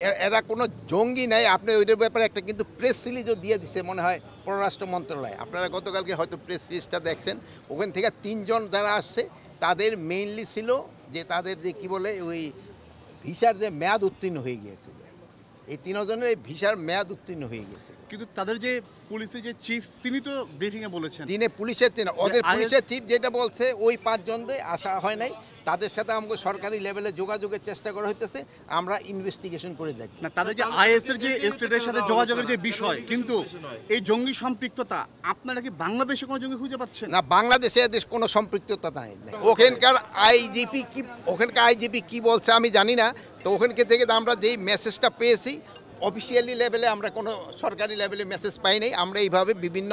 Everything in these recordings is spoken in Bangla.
এরা কোনো জঙ্গি নাই। আপনি ওইটার ব্যাপারে একটা কিন্তু প্রেস রিলিজও দিয়ে দিছে মনে হয় পররাষ্ট্র মন্ত্রণালয়। আপনারা গতকালকে হয়তো প্রেস রিলিজটা দেখছেন। ওখান থেকে ৩ জন যারা আসছে তাদের মেইনলি ছিল যে তাদের যে কি বলে ওই ভিসার যে মেয়াদ উত্তীর্ণ হয়ে গিয়েছিল। এই ৩ জনের এই ভিসার মেয়াদ উত্তীর্ণ হয়ে গেছে। কিন্তু তাদের যে পুলিশের যে চিফ তিনি তো ব্রিফিংয়ে বলেছেন তিনি পুলিশের ওদের পুলিশের চিফ যেটা বলছে ওই ৫ জনদের আসা হয় নাই। তাদের সাথে আমাকে সরকারি লেভেলে যোগাযোগের চেষ্টা করা হইতেছে। আমরা ইনভেস্টিগেশন করে দেখব। না তাদের যে আইএস এর যে স্টেটের সাথে যোগাযোগের যে বিষয়, কিন্তু এই জঙ্গি সম্পৃক্ততা আপনারা কি বাংলাদেশে কোনো জঙ্গি খুঁজে পাচ্ছেন? না, বাংলাদেশে এদের কোনো সম্পৃক্ততা নাই। ওখানকার আইজিপি কি বলছে আমি জানি না। তো ওখানকে থেকে আমরা যেই মেসেজটা পেয়েছি অফিসিয়ালি লেভেলে আমরা কোনো সরকারি লেভেলে মেসেজ পাই নাই। আমরা এইভাবে বিভিন্ন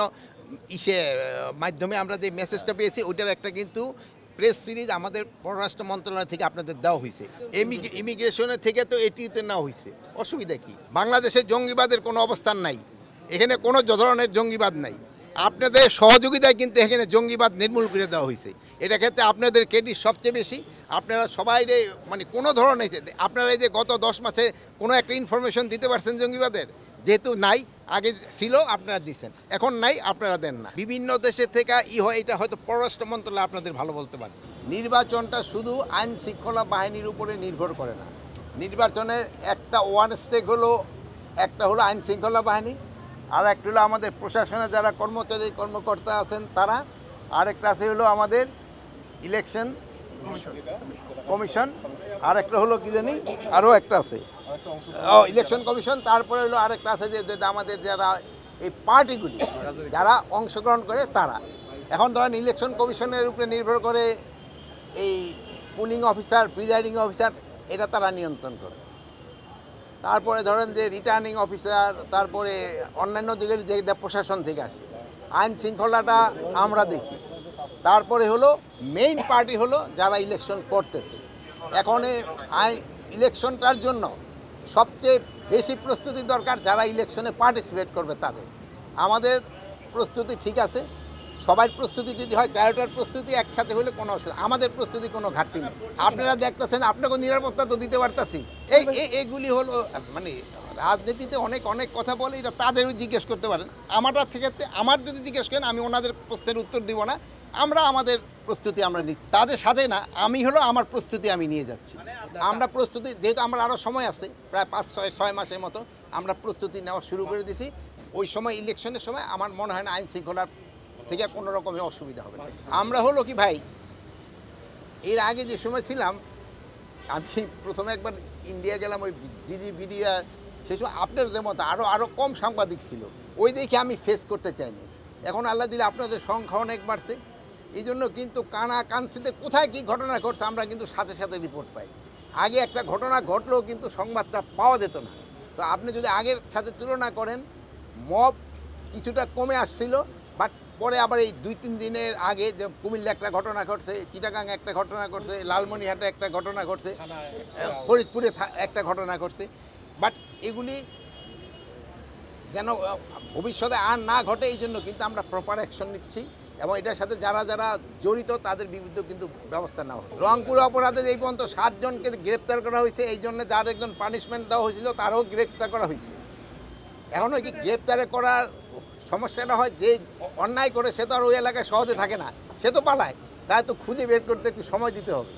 মাধ্যমে আমরা যে মেসেজটা পেয়েছি ওইটার একটা কিন্তু প্রেস সিরিজ আমাদের পররাষ্ট্র মন্ত্রণালয় থেকে আপনাদের দেওয়া হয়েছে। ইমিগ্রেশনের থেকে তো এটিতে নেওয়া হয়েছে। অসুবিধা কি? বাংলাদেশের জঙ্গিবাদের কোনো অবস্থান নাই। এখানে কোনো ধরনের জঙ্গিবাদ নাই। আপনাদের সহযোগিতায় কিন্তু এখানে জঙ্গিবাদ নির্মূল করে দেওয়া হয়েছে। এটা ক্ষেত্রে আপনাদের ক্রেডিট সবচেয়ে বেশি। আপনারা সবাই মানে কোনো ধরনের আপনারা এই যে গত ১০ মাসে কোনো একটা ইনফরমেশন দিতে পারছেন জঙ্গিবাদের? যেহেতু নাই, আগে ছিল আপনারা দিচ্ছেন, এখন নাই আপনারা দেন না। বিভিন্ন দেশের থেকে হয়, এটা হয়তো পররাষ্ট্র মন্ত্রণালয় আপনাদের ভালো বলতে পারে। নির্বাচনটা শুধু আইন শৃঙ্খলা বাহিনীর উপরে নির্ভর করে না। নির্বাচনের একটা ওয়ান স্টেক হলো, একটা হলো আইন শৃঙ্খলা বাহিনী, আর একটা হলো আমাদের প্রশাসনে যারা কর্মকর্তা আছেন তারা, আর একটা আছে হলো আমাদের ইলেকশন কমিশন, আর একটা হলো কি জানি আরও একটা আছে ইলেকশন কমিশন। তারপরে হলো আরেকটা আছে যে আমাদের যারা এই পার্টিগুলি যারা অংশগ্রহণ করে তারা। এখন ধরেন ইলেকশন কমিশনের উপরে নির্ভর করে এই পুলিং অফিসার, প্রিজাইডিং অফিসার, এটা তারা নিয়ন্ত্রণ করে। তারপরে ধরেন যে রিটার্নিং অফিসার, তারপরে অন্যান্য দিকের যে প্রশাসন থেকে আসে। আইন শৃঙ্খলাটা আমরা দেখি। তারপরে হলো মেইন পার্টি হলো যারা ইলেকশন করতেছে। এখন ইলেকশনটার জন্য সবচেয়ে বেশি প্রস্তুতি দরকার যারা ইলেকশনে পার্টিসিপেট করবে তাদের। আমাদের প্রস্তুতি ঠিক আছে, সবার প্রস্তুতি যদি হয়, 4টার প্রস্তুতি একসাথে হলে কোনো অসুবিধা। আমাদের প্রস্তুতি কোনো ঘাটতি নেই। আপনারা দেখতেছেন, আপনাকে নিরাপত্তা তো দিতে পারতেছি। এইগুলি হলো মানে রাজনীতিতে অনেক কথা বলে, এটা তাদেরও জিজ্ঞেস করতে পারেন। আমার যদি জিজ্ঞেস করেন আমি ওনাদের প্রশ্নের উত্তর দিব না। আমরা আমাদের প্রস্তুতি আমরা নিই, তাদের সাথে না। আমার প্রস্তুতি আমি নিয়ে যাচ্ছি। আমরা প্রস্তুতি, যেহেতু আমরা আরও সময় আছে, প্রায় 5-6 মাসের মতো আমরা প্রস্তুতি নেওয়া শুরু করে দিছি। ওই সময় ইলেকশনের সময় আমার মনে হয় না আইন শৃঙ্খলার থেকে কোনো রকমের অসুবিধা হবে না। আমরা হলো কি ভাই, এর আগে যে সময় ছিলাম, আমি প্রথমে একবার ইন্ডিয়া গেলাম, ওই বিডিআ, সে সময় আপনাদের মতো আরও কম সাংবাদিক ছিল। ওই দেখে আমি ফেস করতে চাইনি। এখন আল্লাহ দিলে আপনাদের সংখ্যা অনেক বাড়ছে। এই জন্য কিন্তু কানাকানসিতে কোথায় কী ঘটনা ঘটছে আমরা কিন্তু সাথে সাথে রিপোর্ট পাই। আগে একটা ঘটনা ঘটলেও কিন্তু সংবাদটা পাওয়া যেত না। তো আপনি যদি আগের সাথে তুলনা করেন, মব কিছুটা কমে আসছিল, বাট পরে আবার এই 2-3 দিনের আগে যে কুমিল্লা একটা ঘটনা ঘটছে, চিটাগাং একটা ঘটনা ঘটছে, লালমনিরহাটে একটা ঘটনা ঘটছে, ফরিদপুরে একটা ঘটনা ঘটছে। বাট এগুলি যেন ভবিষ্যতে আর না ঘটে, এই জন্য কিন্তু আমরা প্রপার অ্যাকশন নিচ্ছি, এবং এটার সাথে যারা জড়িত তাদের বিরুদ্ধে কিন্তু ব্যবস্থা নেওয়া হয়। রংপুরে অপরাধে এই পর্যন্ত 7 জনকে গ্রেপ্তার করা হয়েছে। এই জন্য যার একজন পানিশমেন্ট দেওয়া হয়েছিল তারও গ্রেপ্তার করা হয়েছে। এখন ওই কি গ্রেপ্তারে করার সমস্যাটা হয়, যে অন্যায় করে সে তো আর ওই এলাকায় সহজে থাকে না, সে তো পালায়, তাই তো খুঁজে বের করতে একটু সময় দিতে হবে।